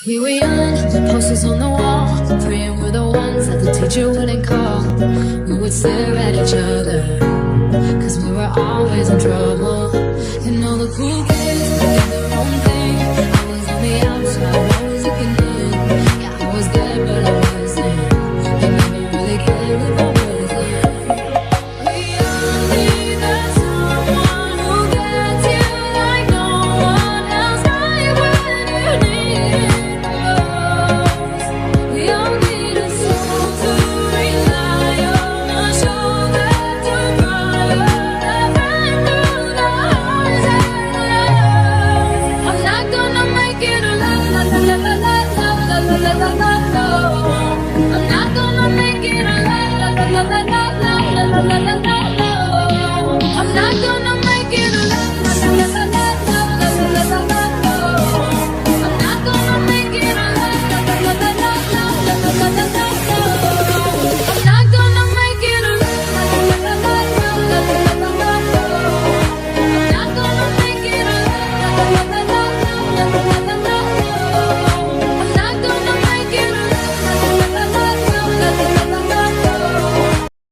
We were young, the posters on the wall, praying we're the ones that the teacher wouldn't call. We would stare at each other, cause we were always in trouble. And all the cool kids did their own thing. I was on the outside, I was looking in. Yeah, I was there, but I wasn't. It made me really care if I wasn't. We all need that someone who gets you like no one else, right when you need it most. We all need a soul to rely on, a shoulder to cry on, a friend through the highs and lows. I'm not gonna make it a la la la la la la la la la la la.